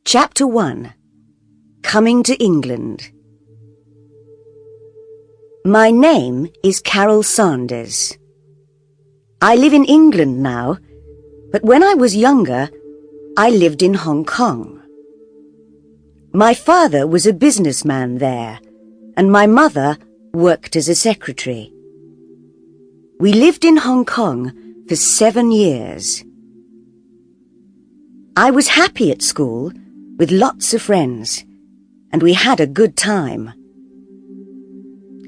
Chapter 1. Coming to England. My name is Carol Sanders. I live in England now, but when I was younger, I lived in Hong Kong. My father was a businessman there, and my mother worked as a secretary. We lived in Hong Kong for 7 years. I was happy at school, with lots of friends, and we had a good time.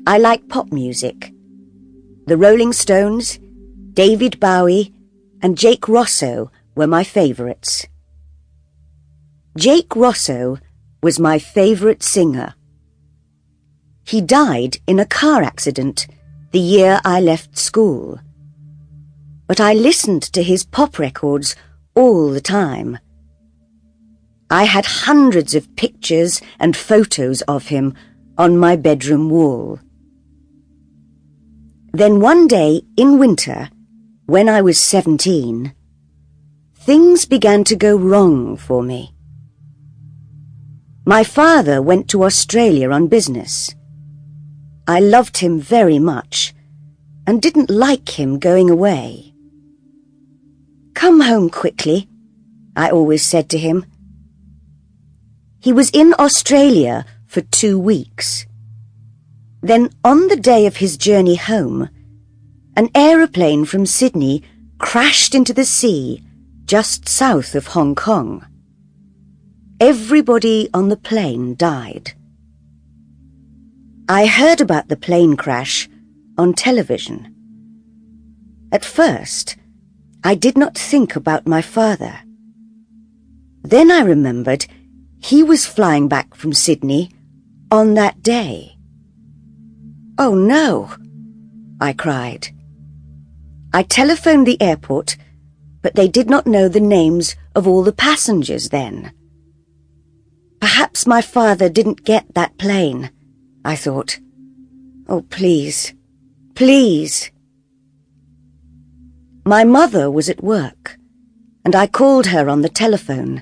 I like pop music. The Rolling Stones, David Bowie, and Jake Rosso were my favourites. Jake Rosso was my favourite singer. He died in a car accident the year I left school. But I listened to his pop records all the time. I had hundreds of pictures and photos of him on my bedroom wall. Then one day in winter, when I was 17, things began to go wrong for me. My father went to Australia on business. I loved him very much and didn't like him going away. "Come home quickly," I always said to him. He was in Australia for 2 weeks. Then, on the day of his journey home, an aeroplane from Sydney crashed into the sea just south of Hong Kong. Everybody on the plane died. I heard about the plane crash on television. At first, I did not think about my father. Then I remembered he was flying back from Sydney on that day. "Oh no!" I cried. I telephoned the airport, but they did not know the names of all the passengers then. Perhaps my father didn't get that plane, I thought. Oh, please, please. My mother was at work, and I called her on the telephone.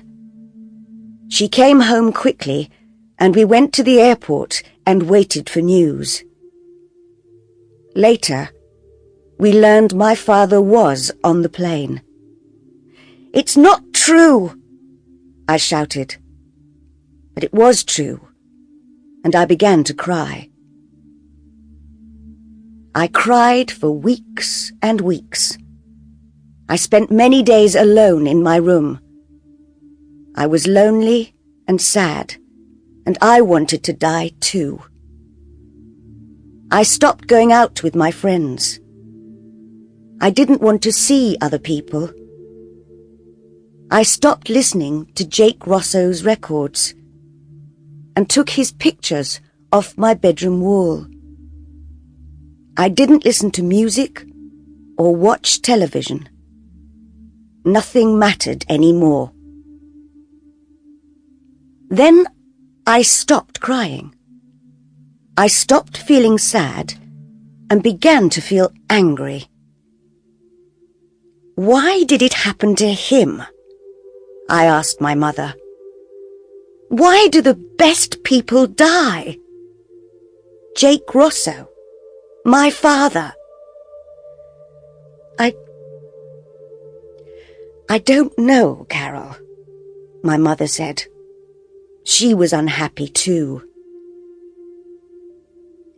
She came home quickly, and we went to the airport and waited for news. Later, we learned my father was on the plane. "It's not true!" I shouted. But it was true, and I began to cry. I cried for weeks and weeks. I spent many days alone in my room. I was lonely and sad, and I wanted to die too. I stopped going out with my friends. I didn't want to see other people. I stopped listening to Jake Rosso's records and took his pictures off my bedroom wall. I didn't listen to music or watch television. Nothing mattered anymore. Then I stopped crying. I stopped feeling sad and began to feel angry. Why did it happen to him? I asked my mother. Why do the best people die? Jake Rosso, my father. I don't know, Carol, my mother said. She was unhappy too.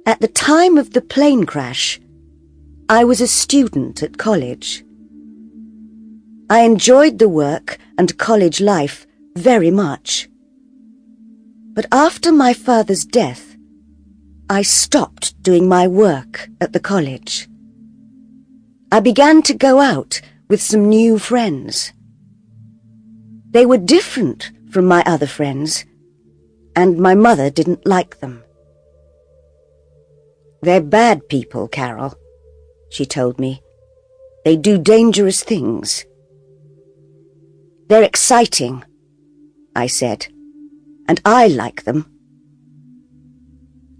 At the time of the plane crash, I was a student at college. I enjoyed the work and college life very much. But after my father's death, I stopped doing my work at the college. I began to go out with some new friends. They were different from my other friends, and my mother didn't like them. "They're bad people, Carol," she told me. "They do dangerous things." "They're exciting," I said, "and I like them."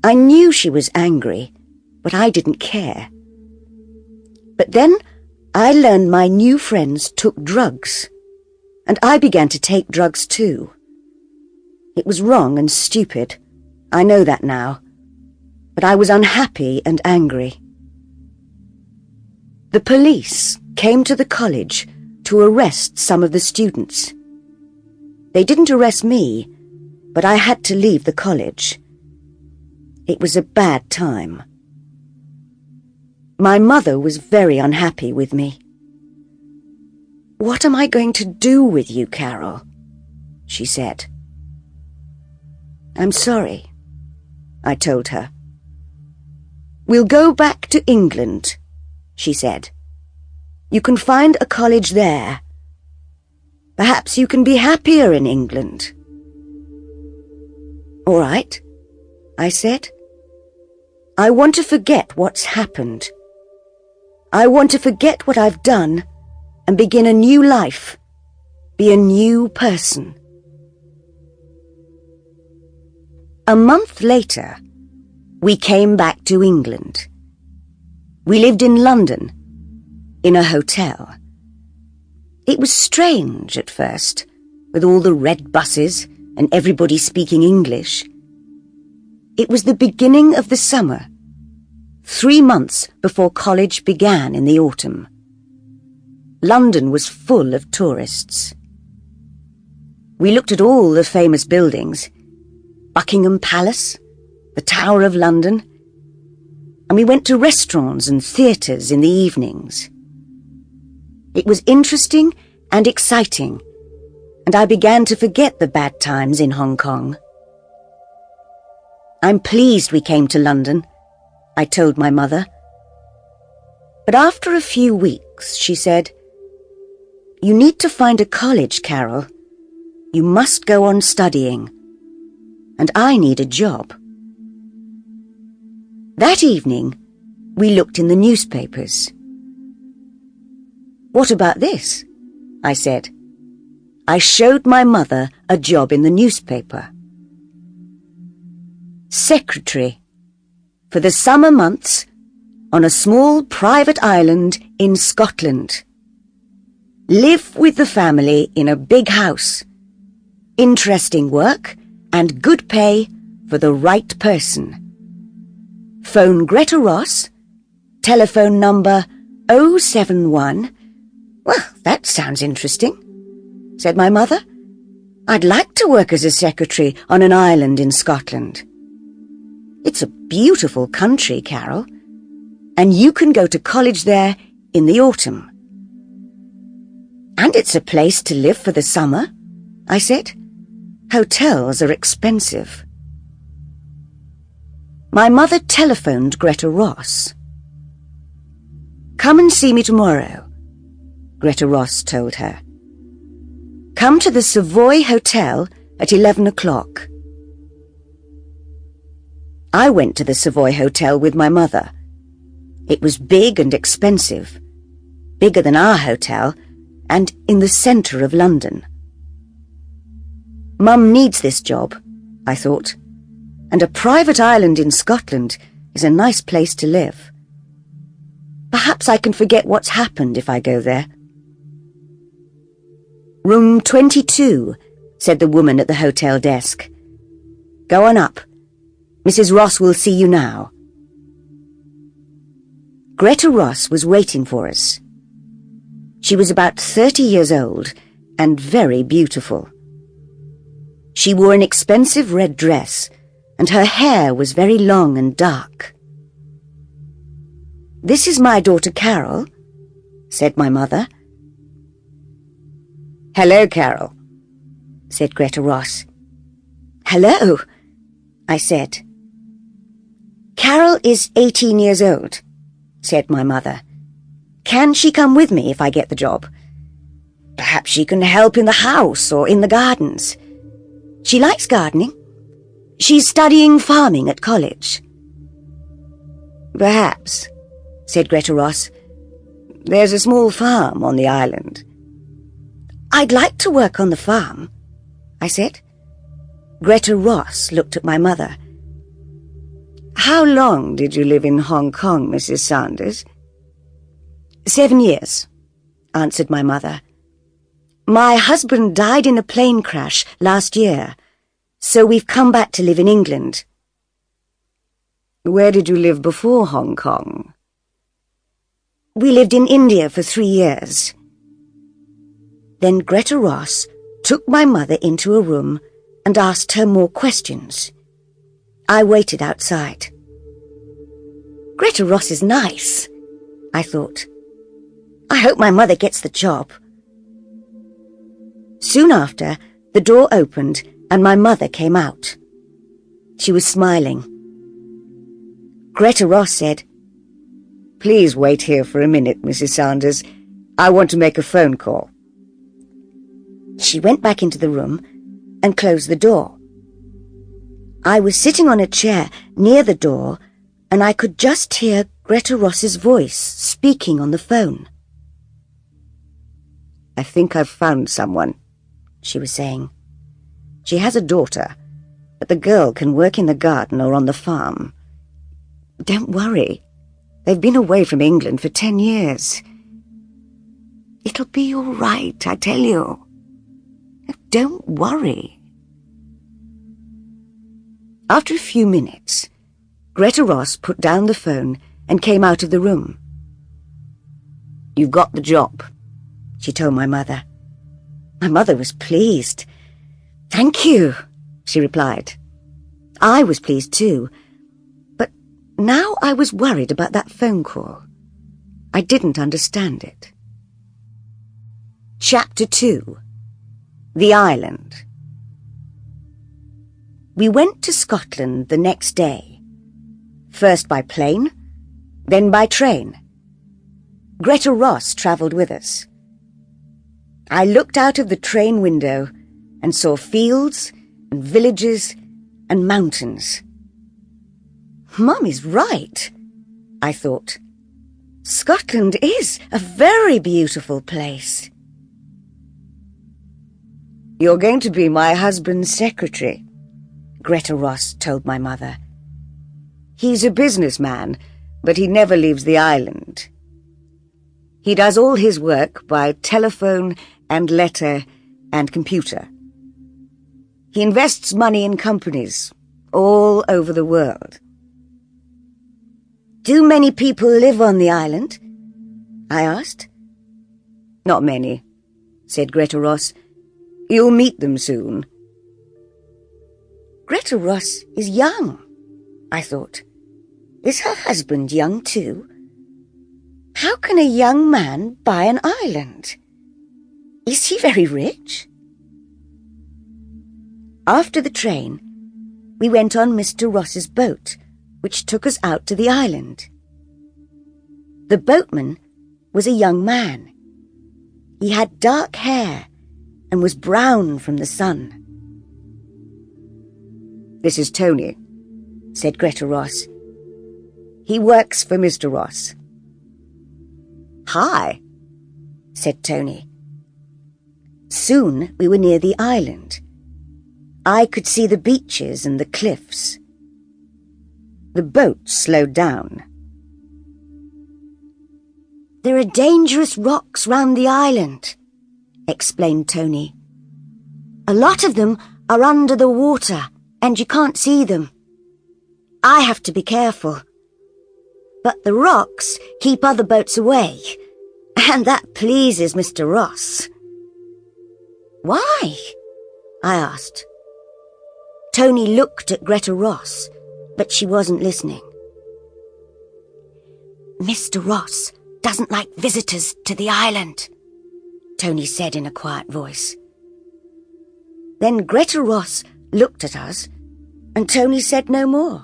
I knew she was angry, but I didn't care. But then I learned my new friends took drugs, and I began to take drugs too. It was wrong and stupid. I know that now. But I was unhappy and angry. The police came to the college to arrest some of the students. They didn't arrest me, but I had to leave the college. It was a bad time. My mother was very unhappy with me. "What am I going to do with you, Carol?" she said. "I'm sorry," I told her. "We'll go back to England," she said. "You can find a college there. Perhaps you can be happier in England." "All right," I said. "I want to forget what's happened. I want to forget what I've done and begin a new life, be a new person." A month later, we came back to England. We lived in London, in a hotel. It was strange at first, with all the red buses and everybody speaking English. It was the beginning of the summer, 3 months before college began in the autumn. London was full of tourists. We looked at all the famous buildings, Buckingham Palace, the Tower of London, and we went to restaurants and theatres in the evenings. It was interesting and exciting, and I began to forget the bad times in Hong Kong. "I'm pleased we came to London," I told my mother. But after a few weeks, she said, "You need to find a college, Carol. You must go on studying. And I need a job." That evening, we looked in the newspapers. "What about this?" I said. I showed my mother a job in the newspaper. "Secretary for the summer months on a small private island in Scotland. Live with the family in a big house. Interesting work and good pay for the right person. Phone Greta Ross, telephone number 071. "Well, that sounds interesting," said my mother. "I'd like to work as a secretary on an island in Scotland. It's a beautiful country, Carol, and you can go to college there in the autumn." "And it's a place to live for the summer," I said. "Hotels are expensive." My mother telephoned Greta Ross. "Come and see me tomorrow," Greta Ross told her. "Come to the Savoy Hotel at 11 o'clock. I went to the Savoy Hotel with my mother. It was big and expensive, bigger than our hotel, and in the centre of London. Mum needs this job, I thought, and a private island in Scotland is a nice place to live. Perhaps I can forget what's happened if I go there. "Room 22, said the woman at the hotel desk. "Go on up. Mrs. Ross will see you now." Greta Ross was waiting for us. She was about 30 years old and very beautiful. She wore an expensive red dress, and her hair was very long and dark. "This is my daughter Carol," said my mother. "Hello, Carol," said Greta Ross. "Hello," I said. "Carol is 18 years old," said my mother. "Can she come with me if I get the job? Perhaps she can help in the house or in the gardens. She likes gardening. She's studying farming at college." "Perhaps," said Greta Ross. "There's a small farm on the island." "I'd like to work on the farm," I said. Greta Ross looked at my mother. "How long did you live in Hong Kong, Mrs. Sanders?" 7 years, answered my mother. "My husband died in a plane crash last year, So we've come back to live in England. Where did you live before Hong Kong? We lived in India for 3 years. Then Greta Ross took my mother into a room and asked her more questions. I waited outside. Greta Ross is nice, I thought. I hope my mother gets the job. Soon after, the door opened and my mother came out. She was smiling. Greta Ross said, "Please wait here for a minute, Mrs. Sanders. I want to make a phone call." She went back into the room and closed the door. I was sitting on a chair near the door and I could just hear Greta Ross's voice speaking on the phone. "I think I've found someone," she was saying. "She has a daughter, but the girl can work in the garden or on the farm. Don't worry. They've been away from England for 10 years. It'll be all right, I tell you. Don't worry." After a few minutes, Greta Ross put down the phone and came out of the room. "You've got the job," she told my mother. My mother was pleased. "Thank you," she replied. I was pleased too, but now I was worried about that phone call. I didn't understand it. Chapter 2. The Island. We went to Scotland the next day. First by plane, then by train. Greta Ross travelled with us. I looked out of the train window and saw fields and villages and mountains. Mum is right, I thought. Scotland is a very beautiful place. "You're going to be my husband's secretary," Greta Ross told my mother. "He's a businessman, but he never leaves the island. He does all his work by telephone and letter and computer. He invests money in companies all over the world." "Do many people live on the island?" I asked. "Not many," said Greta Ross. "You'll meet them soon." Greta Ross is young, I thought. Is her husband young too? How can a young man buy an island? Is he very rich? After the train, we went on Mr. Ross's boat, which took us out to the island. The boatman was a young man. He had dark hair and was brown from the sun. "This is Tony," said Greta Ross. "He works for Mr. Ross." "Hi," said Tony. Soon we were near the island. I could see the beaches and the cliffs. The boat slowed down. "There are dangerous rocks round the island," explained Tony. "A lot of them are under the water and you can't see them. I have to be careful. But the rocks keep other boats away, and that pleases Mr. Ross." "Why?" I asked. Tony looked at Greta Ross, but she wasn't listening. "Mr. Ross doesn't like visitors to the island," Tony said in a quiet voice. Then Greta Ross looked at us, and Tony said no more.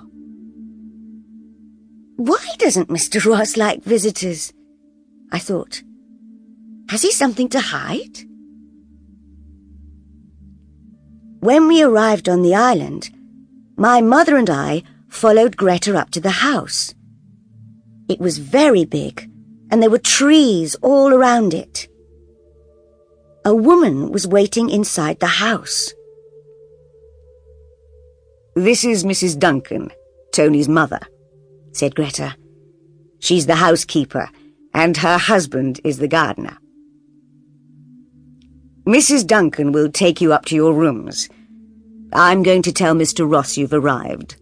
Why doesn't Mr. Ross like visitors? I thought. Has he something to hide? When we arrived on the island, my mother and I followed Greta up to the house. It was very big, and there were trees all around it. A woman was waiting inside the house. "This is Mrs. Duncan, Tony's mother," said Greta. "She's the housekeeper, and her husband is the gardener. Mrs. Duncan will take you up to your rooms. I'm going to tell Mr. Ross you've arrived.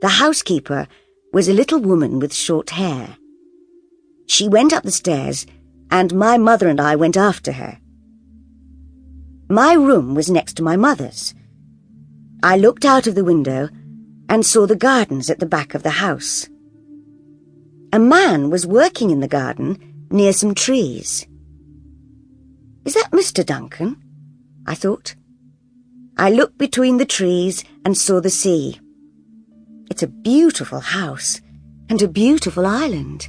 The housekeeper was a little woman with short hair. She went up the stairs, and my mother and I went after her. My room was next to my mother's. I looked out of the window and saw the gardens at the back of the house. A man was working in the garden near some trees. Is that Mr. Duncan? I thought. I looked between the trees and saw the sea. It's a beautiful house and a beautiful island.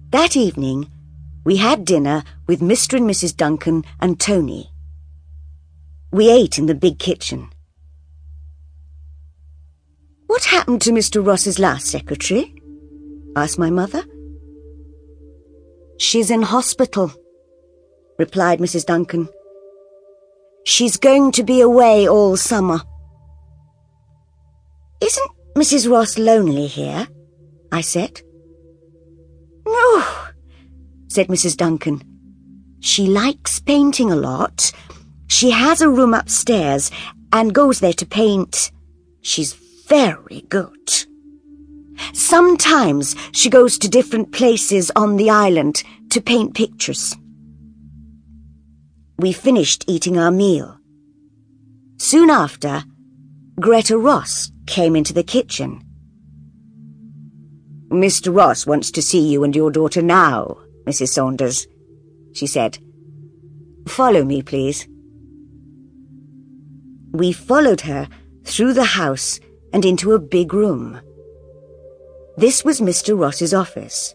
That evening, we had dinner with Mr. and Mrs. Duncan and Tony. We ate in the big kitchen. What happened to Mr. Ross's last secretary? Asked my mother. She's in hospital, replied Mrs. Duncan. She's going to be away all summer. Isn't Mrs. Ross lonely here? I said. No, said Mrs. Duncan. She likes painting a lot. She has a room upstairs and goes there to paint. She's very good. Sometimes she goes to different places on the island to paint pictures. We finished eating our meal. Soon after, Greta Ross came into the kitchen. Mr. Ross wants to see you and your daughter now, Mrs. Saunders, she said. Follow me, please. We followed her through the house and into a big room. This was Mr. Ross's office,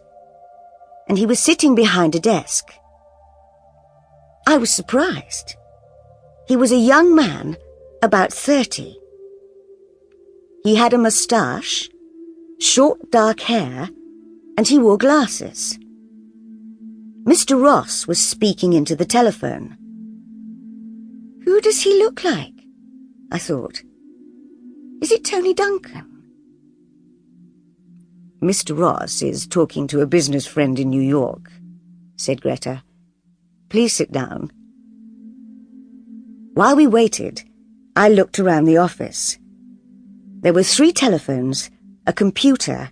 and he was sitting behind a desk. I was surprised. He was a young man, about 30. He had a moustache, short dark hair, and he wore glasses. Mr. Ross was speaking into the telephone. Who does he look like? I thought. Is it Tony Duncan? Mr. Ross is talking to a business friend in New York, said Greta. Please sit down. While we waited, I looked around the office. There were 3 telephones, a computer,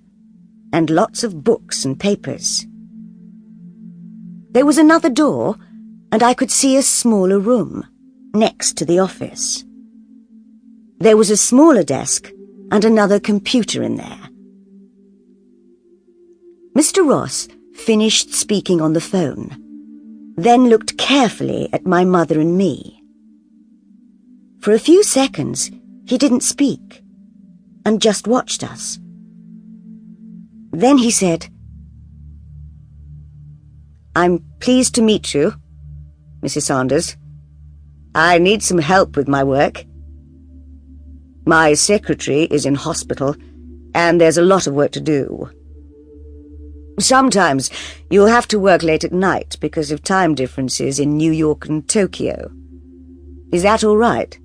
and lots of books and papers. There was another door, and I could see a smaller room next to the office. There was a smaller desk and another computer in there. Mr. Ross finished speaking on the phone, then looked carefully at my mother and me. For a few seconds, he didn't speak, and just watched us. Then he said, I'm pleased to meet you, Mrs. Saunders. I need some help with my work. My secretary is in hospital, and there's a lot of work to do. Sometimes you'll have to work late at night because of time differences in New York and Tokyo. Is that all right?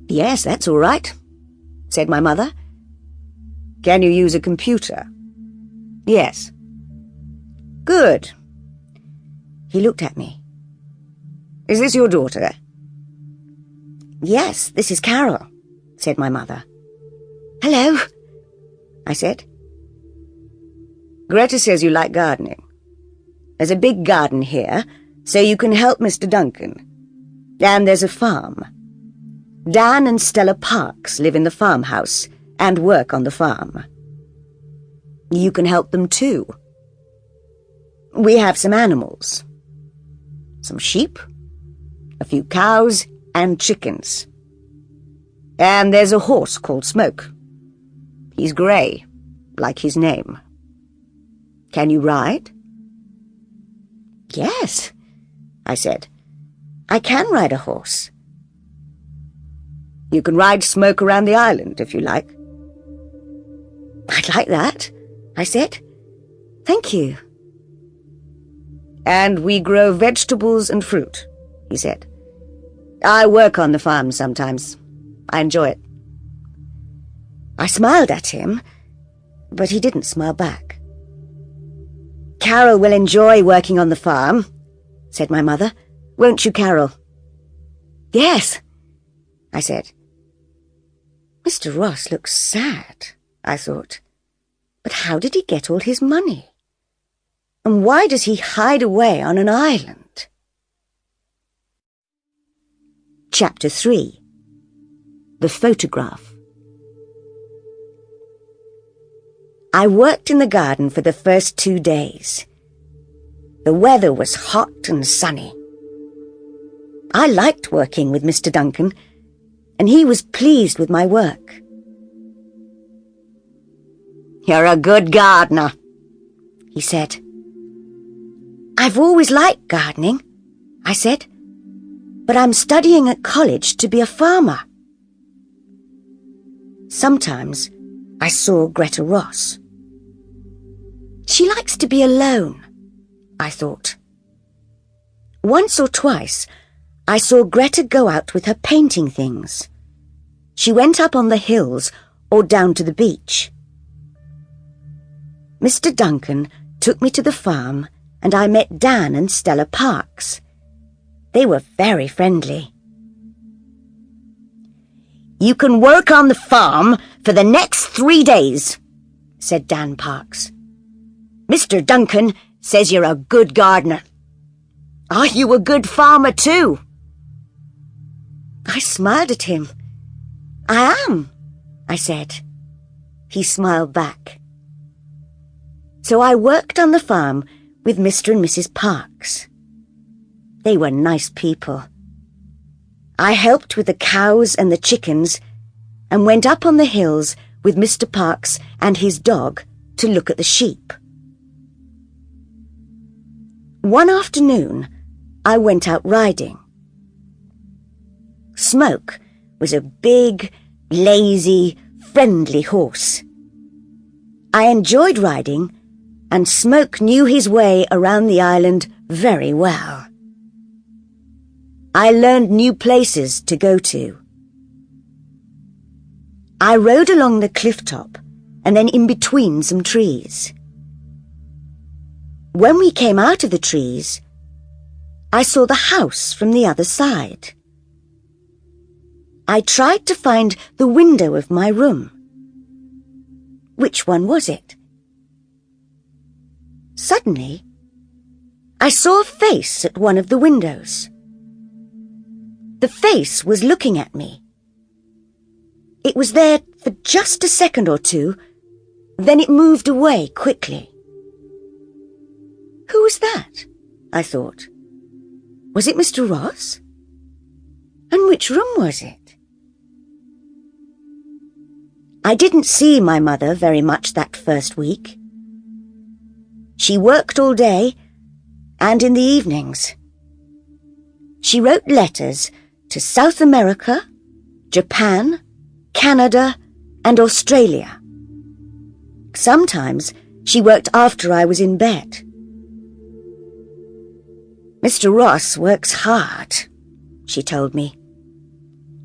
Yes, that's all right, said my mother. Can you use a computer? Yes. Good. He looked at me. Is this your daughter? Yes, this is Carol, said my mother. Hello, I said. Greta says you like gardening. There's a big garden here, so you can help Mr. Duncan. And there's a farm. Dan and Stella Parks live in the farmhouse and work on the farm. You can help them too. We have some animals. Some sheep, a few cows, and chickens. And there's a horse called Smoke. He's grey, like his name. Can you ride? Yes, I said. I can ride a horse. You can ride Smoke around the island, if you like. I'd like that, I said. Thank you. And we grow vegetables and fruit, he said. I work on the farm sometimes. I enjoy it. I smiled at him, but he didn't smile back. Carol will enjoy working on the farm, said my mother. Won't you, Carol?" "Yes," I said. Mr. Ross looks sad, I thought. But how did he get all his money? And why does he hide away on an island? Chapter 3. The Photograph. I worked in the garden for the first 2 days. The weather was hot and sunny. I liked working with Mr. Duncan, and he was pleased with my work. "You're a good gardener," he said. "I've always liked gardening," I said, "but I'm studying at college to be a farmer." Sometimes I saw Greta Ross. She likes to be alone, I thought. Once or twice, I saw Greta go out with her painting things. She went up on the hills or down to the beach. Mr. Duncan took me to the farm and I met Dan and Stella Parks. They were very friendly. "You can work on the farm for the next 3 days," said Dan Parks. "Mr. Duncan says you're a good gardener. Are you a good farmer too?" I smiled at him. "I am," I said. He smiled back. So I worked on the farm with Mr. and Mrs. Parks. They were nice people. I helped with the cows and the chickens and went up on the hills with Mr. Parks and his dog to look at the sheep. One afternoon, I went out riding. Smoke was a big, lazy, friendly horse. I enjoyed riding, and Smoke knew his way around the island very well. I learned new places to go to. I rode along the cliff top and then in between some trees. When we came out of the trees, I saw the house from the other side. I tried to find the window of my room. Which one was it? Suddenly, I saw a face at one of the windows. The face was looking at me. It was there for just a second or two, then it moved away quickly. Who was that? I thought. Was it Mr. Ross? And which room was it? I didn't see my mother very much that first week. She worked all day and in the evenings. She wrote letters to South America, Japan, Canada, and Australia. Sometimes she worked after I was in bed. "Mr. Ross works hard," she told me.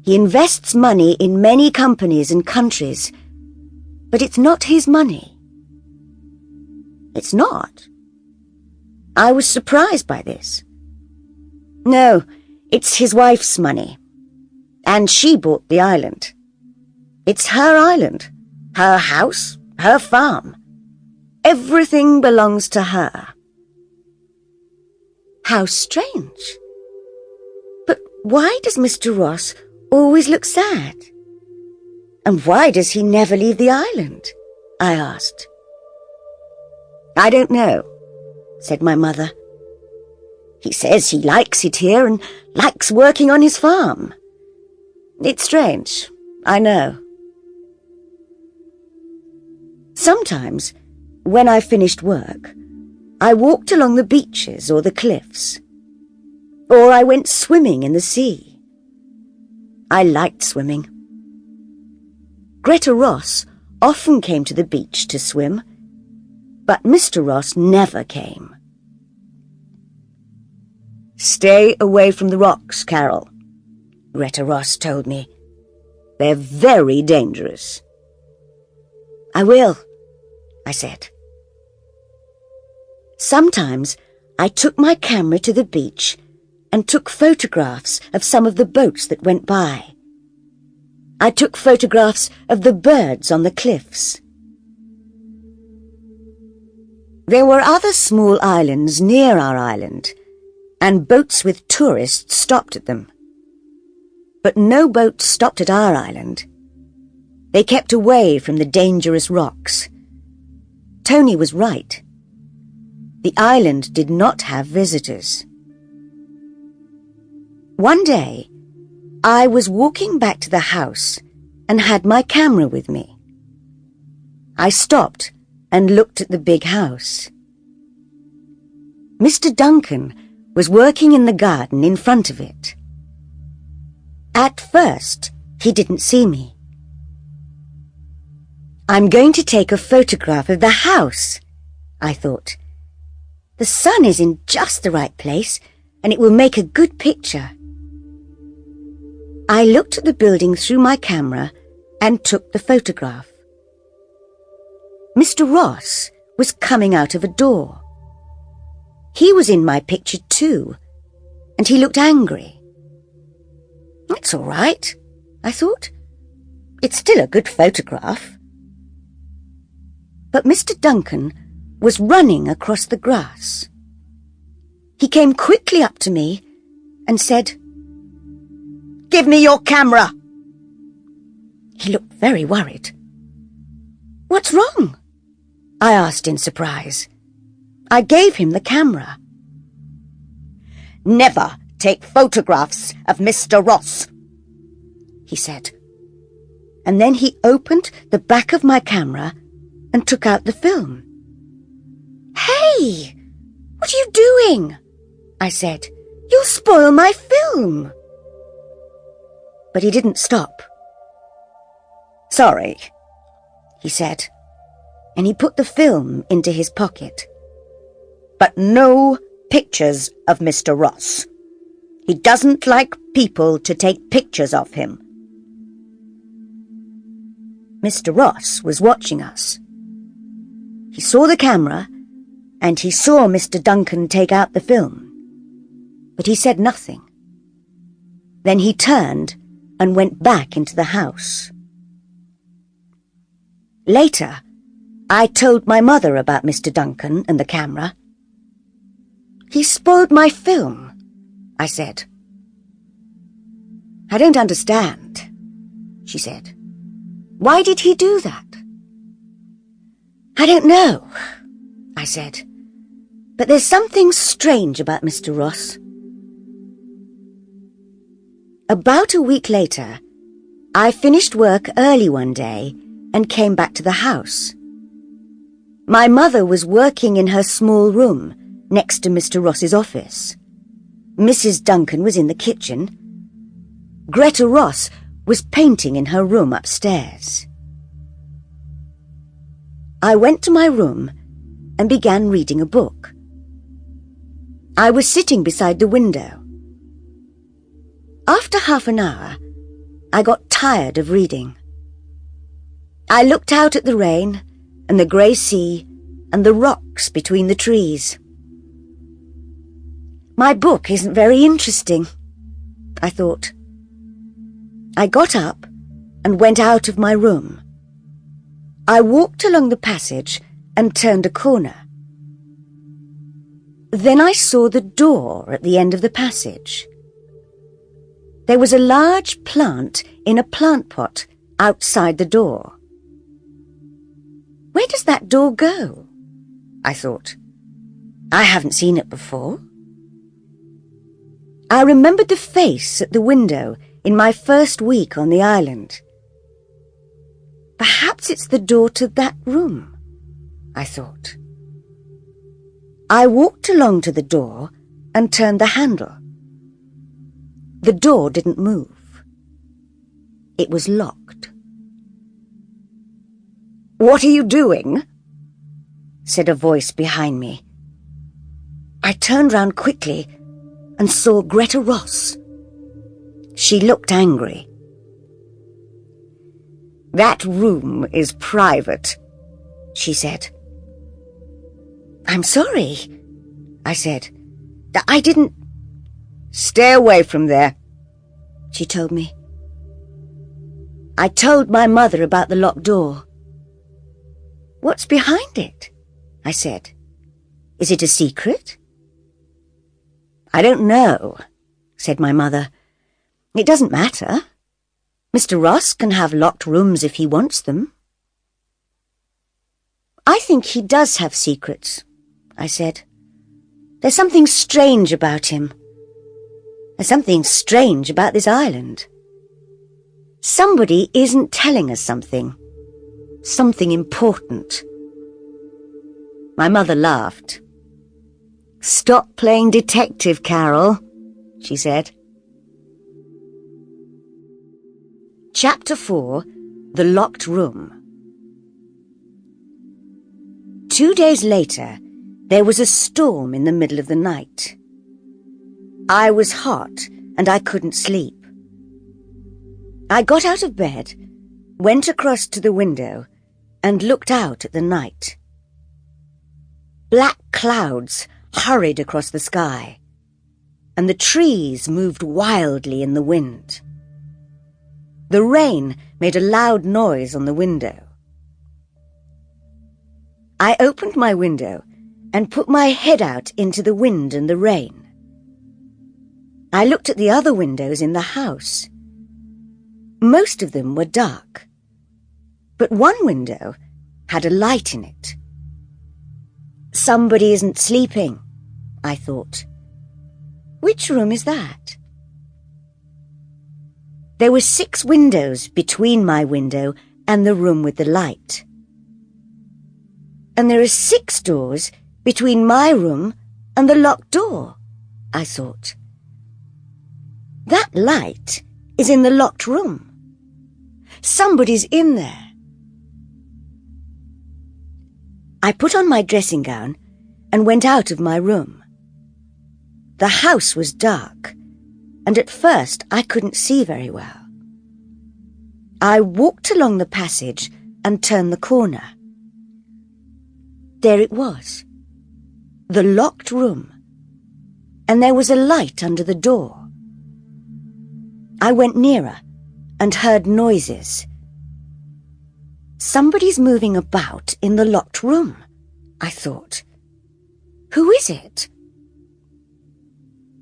"He invests money in many companies and countries, but it's not his money." "It's not?" I was surprised by this. "No, it's his wife's money. And she bought the island. It's her island, her house, her farm. Everything belongs to her." How strange. But why does Mr. Ross always look sad? And why does he never leave the island? I asked. "I don't know," said my mother. "He says he likes it here and likes working on his farm. It's strange, I know." Sometimes, when I finished work, I walked along the beaches or the cliffs, or I went swimming in the sea. I liked swimming. Greta Ross often came to the beach to swim, but Mr. Ross never came. "Stay away from the rocks, Carol," Greta Ross told me. "They're very dangerous." "I will," I said. Sometimes I took my camera to the beach and took photographs of some of the boats that went by. I took photographs of the birds on the cliffs. There were other small islands near our island, and boats with tourists stopped at them. But no boat stopped at our island. They kept away from the dangerous rocks. Tony was right. The island did not have visitors. One day, I was walking back to the house and had my camera with me. I stopped and looked at the big house. Mr. Duncan was working in the garden in front of it. At first, he didn't see me. I'm going to take a photograph of the house, I thought. The sun is in just the right place, and it will make a good picture. I looked at the building through my camera and took the photograph. Mr. Ross was coming out of a door. He was in my picture too, and he looked angry. It's all right, I thought. It's still a good photograph. But Mr. Duncan was running across the grass. He came quickly up to me and said, "Give me your camera." He looked very worried. "What's wrong?" I asked in surprise. I gave him the camera. "Never take photographs of Mr. Ross," he said. And then he opened the back of my camera and took out the film. "Hey, what are you doing?" I said. "You'll spoil my film." But he didn't stop. "Sorry," he said, and he put the film into his pocket. "But no pictures of Mr. Ross. He doesn't like people to take pictures of him." Mr. Ross was watching us. He saw the camera, and he saw Mr. Duncan take out the film. But he said nothing. Then he turned and went back into the house. Later, I told my mother about Mr. Duncan and the camera. "He spoiled my film," I said. "I don't understand," she said. "Why did he do that?" "I don't know," I said. "But there's something strange about Mr. Ross." About a week later, I finished work early one day and came back to the house. My mother was working in her small room next to Mr. Ross's office. Mrs. Duncan was in the kitchen. Greta Ross was painting in her room upstairs. I went to my room and began reading a book. I was sitting beside the window. After half an hour, I got tired of reading. I looked out at the rain and the grey sea and the rocks between the trees. My book isn't very interesting, I thought. I got up and went out of my room. I walked along the passage and turned a corner. Then I saw the door at the end of the passage. There was a large plant in a plant pot outside the door. Where does that door go? I thought. I haven't seen it before. I remembered the face at the window in my first week on the island. Perhaps it's the door to that room, I thought. I walked along to the door and turned the handle. The door didn't move. It was locked. "What are you doing?" said a voice behind me. I turned round quickly and saw Greta Ross. She looked angry. "That room is private," she said. "I'm sorry," I said. "I didn't..." Stay away from there, she told me. I told my mother about the locked door. What's behind it? I said. Is it a secret? I don't know, said my mother. It doesn't matter. Mr. Ross can have locked rooms if he wants them. I think he does have secrets, I said. There's something strange about him. There's something strange about this island. Somebody isn't telling us something. Something important. My mother laughed. Stop playing detective, Carol, she said. Chapter 4. The Locked Room. 2 days later, there was a storm in the middle of the night. I was hot and I couldn't sleep. I got out of bed, went across to the window, and looked out at the night. Black clouds hurried across the sky, and the trees moved wildly in the wind. The rain made a loud noise on the window. I opened my window and put my head out into the wind and the rain. I looked at the other windows in the house. Most of them were dark, but one window had a light in it. Somebody isn't sleeping, I thought. Which room is that? There were 6 windows between my window and the room with the light. And there are 6 doors between my room and the locked door, I thought. That light is in the locked room. Somebody's in there. I put on my dressing gown and went out of my room. The house was dark, and at first I couldn't see very well. I walked along the passage and turned the corner. There it was, the locked room, and there was a light under the door. I went nearer and heard noises. Somebody's moving about in the locked room, I thought. Who is it?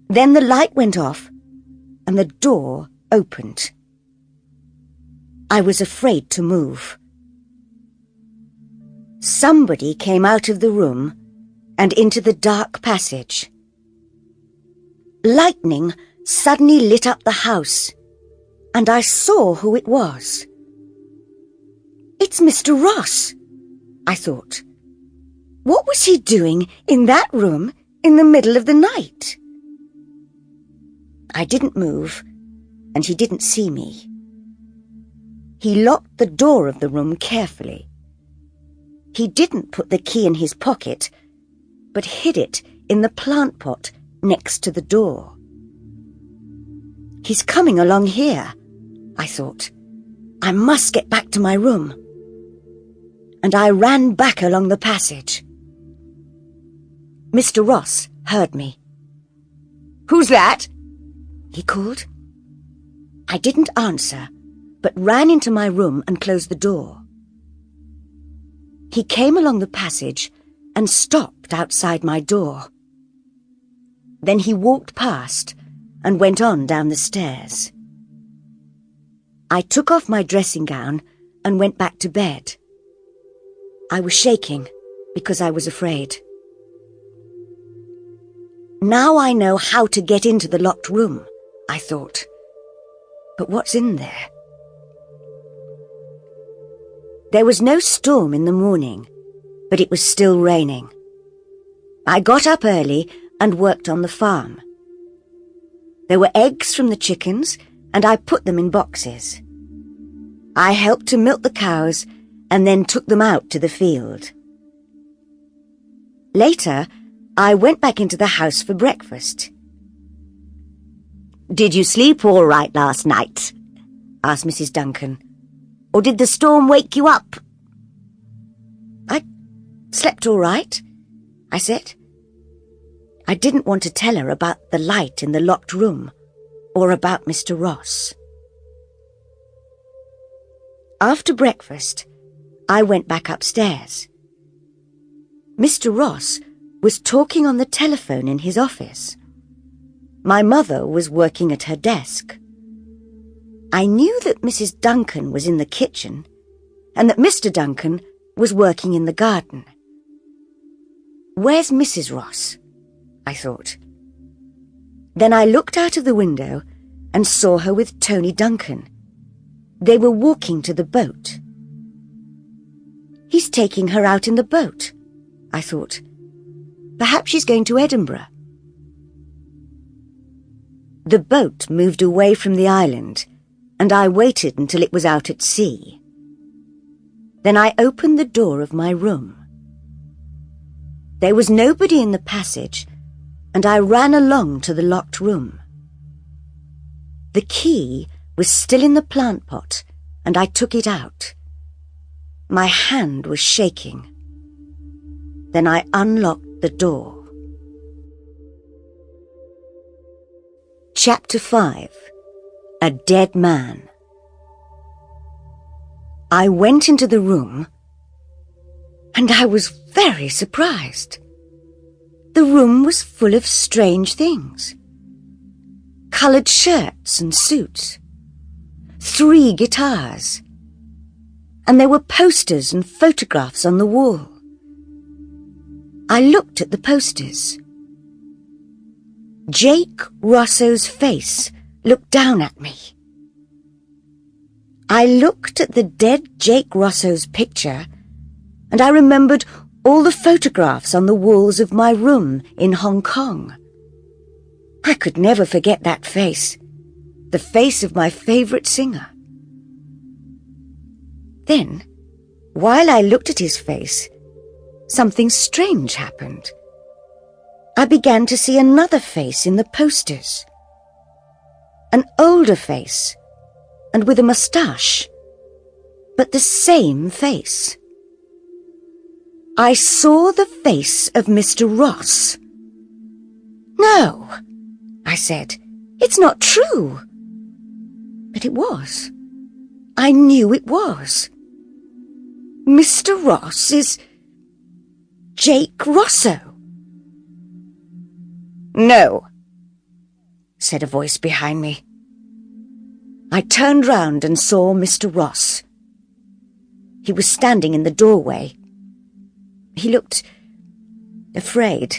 Then the light went off and the door opened. I was afraid to move. Somebody came out of the room and into the dark passage. Lightning suddenly lit up the house, and I saw who it was. It's Mr. Ross, I thought. What was he doing in that room in the middle of the night? I didn't move, and he didn't see me. He locked the door of the room carefully. He didn't put the key in his pocket, but hid it in the plant pot next to the door. He's coming along here, I thought. I must get back to my room. And I ran back along the passage. Mr. Ross heard me. "Who's that?" he called. I didn't answer, but ran into my room and closed the door. He came along the passage and stopped outside my door. Then he walked past and went on down the stairs. I took off my dressing gown and went back to bed. I was shaking because I was afraid. Now I know how to get into the locked room, I thought. But what's in there? There was no storm in the morning, but it was still raining. I got up early and worked on the farm. There were eggs from the chickens, and I put them in boxes. I helped to milk the cows and then took them out to the field. Later, I went back into the house for breakfast. "Did you sleep all right last night?" asked Mrs. Duncan. "Or did the storm wake you up?" "I slept all right," I said. I didn't want to tell her about the light in the locked room or about Mr. Ross. After breakfast, I went back upstairs. Mr. Ross was talking on the telephone in his office. My mother was working at her desk. I knew that Mrs. Duncan was in the kitchen and that Mr. Duncan was working in the garden. Where's Mrs. Ross? I thought. Then I looked out of the window and saw her with Tony Duncan. They were walking to the boat. He's taking her out in the boat, I thought. Perhaps she's going to Edinburgh. The boat moved away from the island, and I waited until it was out at sea. Then I opened the door of my room. There was nobody in the passage, and I ran along to the locked room. The key was still in the plant pot, and I took it out. My hand was shaking. Then I unlocked the door. Chapter 5. A Dead Man. I went into the room, and I was very surprised. The room was full of strange things. Coloured shirts and suits. 3 guitars. And there were posters and photographs on the wall. I looked at the posters. Jake Rosso's face looked down at me. I looked at the dead Jake Rosso's picture, and I remembered all the photographs on the walls of my room in Hong Kong. I could never forget that face, the face of my favourite singer. Then, while I looked at his face, something strange happened. I began to see another face in the posters. An older face, and with a moustache, but the same face. I saw the face of Mr. Ross. "No," I said, "it's not true." But it was. I knew it was. Mr. Ross is Jake Rosso. "No," said a voice behind me. I turned round and saw Mr. Ross. He was standing in the doorway. He looked afraid.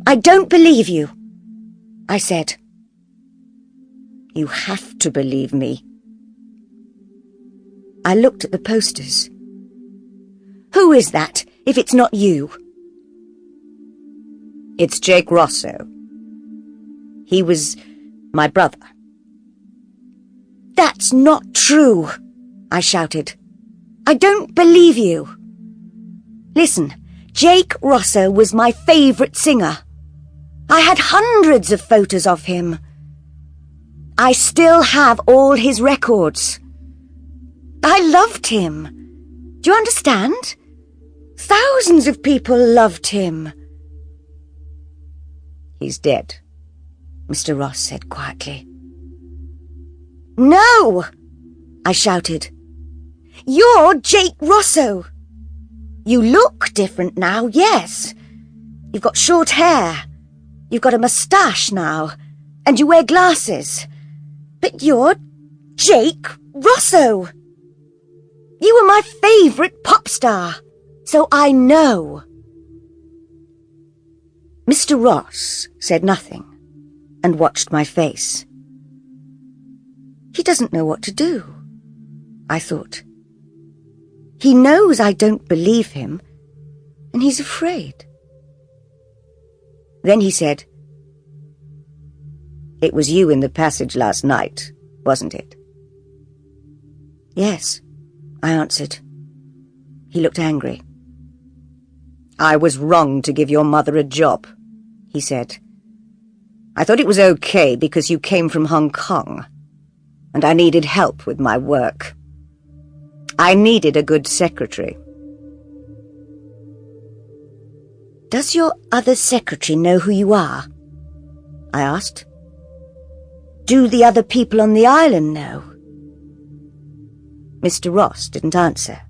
"I don't believe you," I said. "You have to believe me." I looked at the posters. "Who is that, if it's not you?" "It's Jake Rosso. He was my brother." "That's not true," I shouted. "I don't believe you." "Listen, Jake Rosso was my favourite singer. I had hundreds of photos of him. I still have all his records. I loved him. Do you understand? Thousands of people loved him." "He's dead," Mr. Ross said quietly. "No!" I shouted. "You're Jake Rosso. You look different now, yes. You've got short hair. You've got a moustache now, and you wear glasses. But you're Jake Rosso. You were my favourite pop star, so I know." Mr. Ross said nothing and watched my face. He doesn't know what to do, I thought. He knows I don't believe him, and he's afraid. Then he said, "It was you in the passage last night, wasn't it?" "Yes," I answered. He looked angry. "I was wrong to give your mother a job," he said. "I thought it was okay because you came from Hong Kong, and I needed help with my work. I needed a good secretary." Does your other secretary know who you are? I asked. Do the other people on the island know? Mr. Ross didn't answer,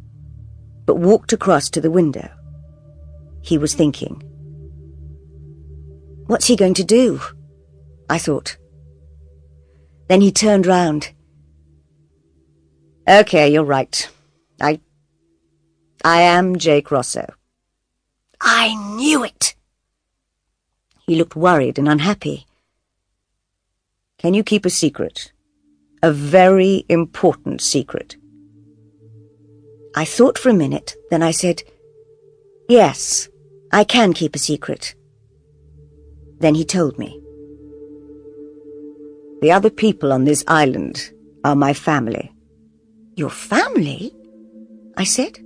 but walked across to the window. He was thinking. What's he going to do? I thought. Then he turned round. Okay, you're right. I am Jake Rosso. I knew it! He looked worried and unhappy. Can you keep a secret? A very important secret. I thought for a minute, then I said, yes, I can keep a secret. Then he told me. The other people on this island are my family. Your family? I said.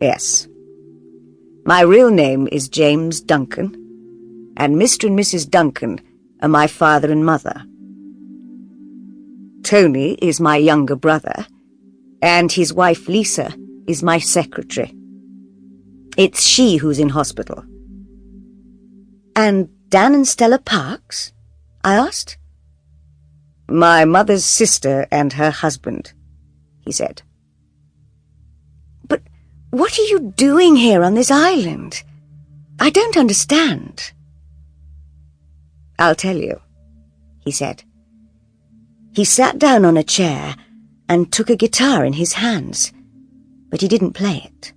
Yes. My real name is James Duncan, and Mr. and Mrs. Duncan are my father and mother. Tony is my younger brother, and his wife Lisa is my secretary. It's she who's in hospital. And Dan and Stella Parks? I asked. My mother's sister and her husband, he said. But what are you doing here on this island? I don't understand. I'll tell you, he said. He sat down on a chair and took a guitar in his hands, but he didn't play it.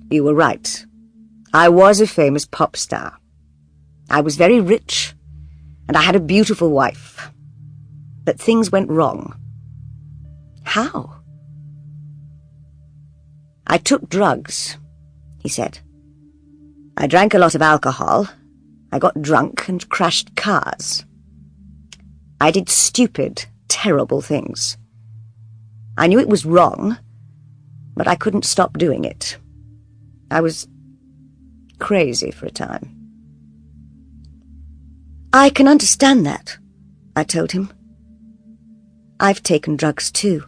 You were right. I was a famous pop star. I was very rich, and I had a beautiful wife. But things went wrong. How? I took drugs, he said. I drank a lot of alcohol. I got drunk and crashed cars. I did stupid, terrible things. I knew it was wrong, but I couldn't stop doing it. I was crazy for a time. I can understand that, I told him. I've taken drugs too.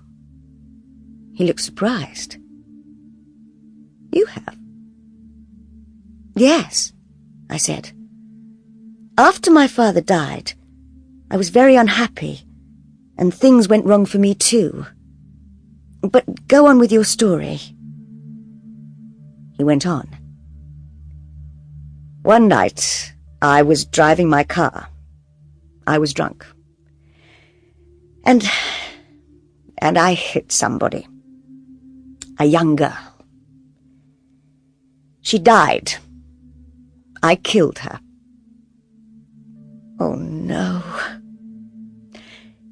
He looked surprised. You have? Yes, I said. After my father died, I was very unhappy, and things went wrong for me too. But go on with your story. He went on. One night, I was driving my car. I was drunk. And I hit somebody. A young girl. She died. I killed her. Oh, no.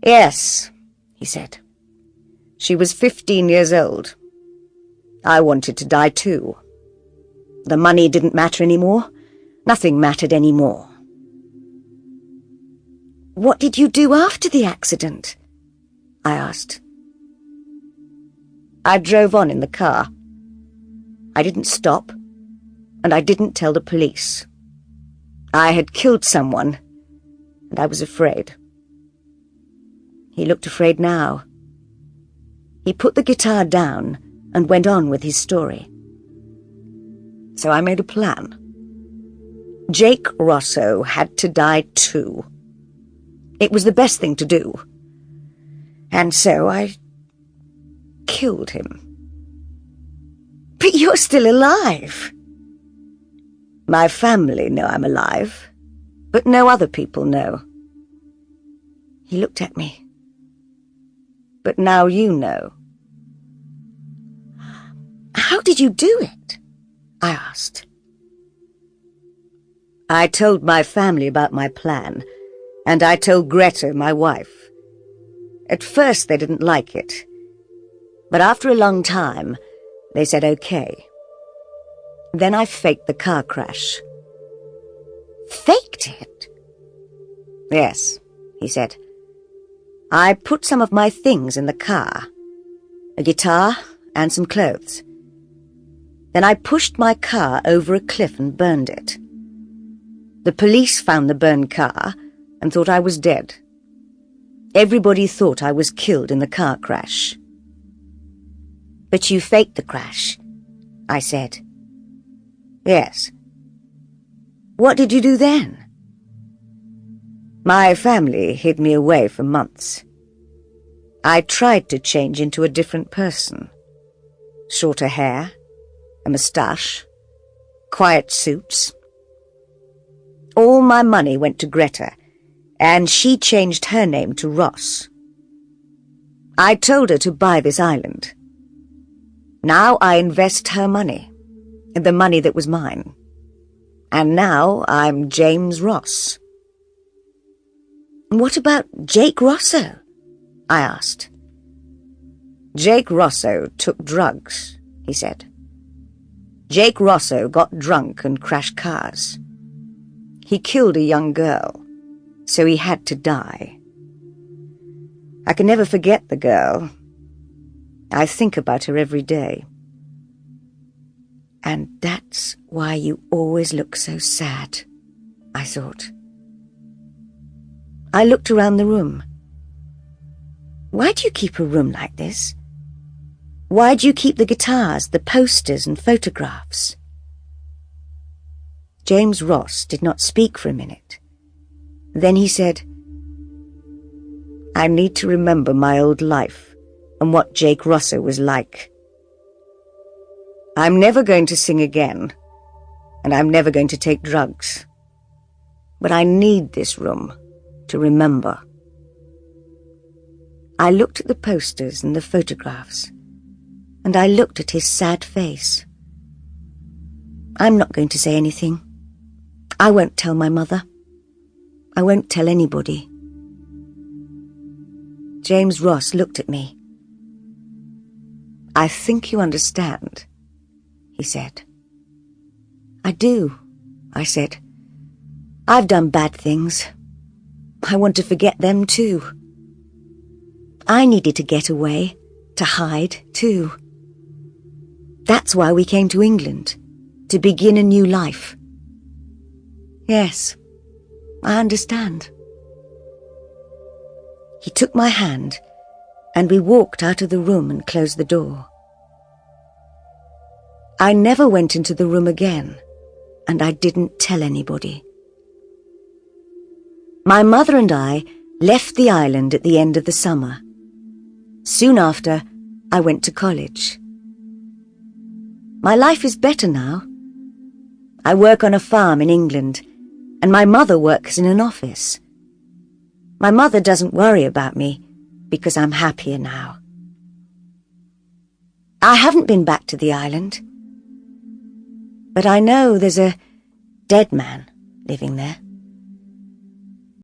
Yes, he said. She was 15 years old. I wanted to die too. The money didn't matter anymore. Nothing mattered anymore. What did you do after the accident? I asked. I drove on in the car. I didn't stop, and I didn't tell the police. I had killed someone, and I was afraid. He looked afraid now. He put the guitar down and went on with his story. So I made a plan. Jake Rosso had to die too. It was the best thing to do. And so I killed him. But you're still alive. My family know I'm alive, but no other people know. He looked at me. But now you know. How did you do it? I asked. I told my family about my plan, and I told Greta, my wife. At first they didn't like it, but after a long time, they said okay. Then I faked the car crash. Faked it? Yes, he said. I put some of my things in the car, a guitar and some clothes. Then I pushed my car over a cliff and burned it. The police found the burned car and thought I was dead. Everybody thought I was killed in the car crash. But you faked the crash, I said. Yes. What did you do then? My family hid me away for months. I tried to change into a different person. Shorter hair, a moustache, quiet suits. All my money went to Greta, and she changed her name to Ross. I told her to buy this island. Now I invest her money, the money that was mine. And now I'm James Ross. What about Jake Rosso? I asked. Jake Rosso took drugs, he said. Jake Rosso got drunk and crashed cars. He killed a young girl, so he had to die. I can never forget the girl. I think about her every day. And that's why you always look so sad, I thought. I looked around the room. Why do you keep a room like this? Why do you keep the guitars, the posters and photographs? James Ross did not speak for a minute. Then he said, I need to remember my old life and what Jake Rosso was like. I'm never going to sing again, and I'm never going to take drugs. But I need this room to remember. I looked at the posters and the photographs, and I looked at his sad face. I'm not going to say anything. I won't tell my mother. I won't tell anybody. James Ross looked at me. I think you understand, he said. I do, I said. I've done bad things. I want to forget them too. I needed to get away, to hide too. That's why we came to England, to begin a new life. Yes, I understand. He took my hand, and we walked out of the room and closed the door. I never went into the room again, and I didn't tell anybody. My mother and I left the island at the end of the summer. Soon after, I went to college. My life is better now. I work on a farm in England, and my mother works in an office. My mother doesn't worry about me because I'm happier now. I haven't been back to the island, but I know there's a dead man living there.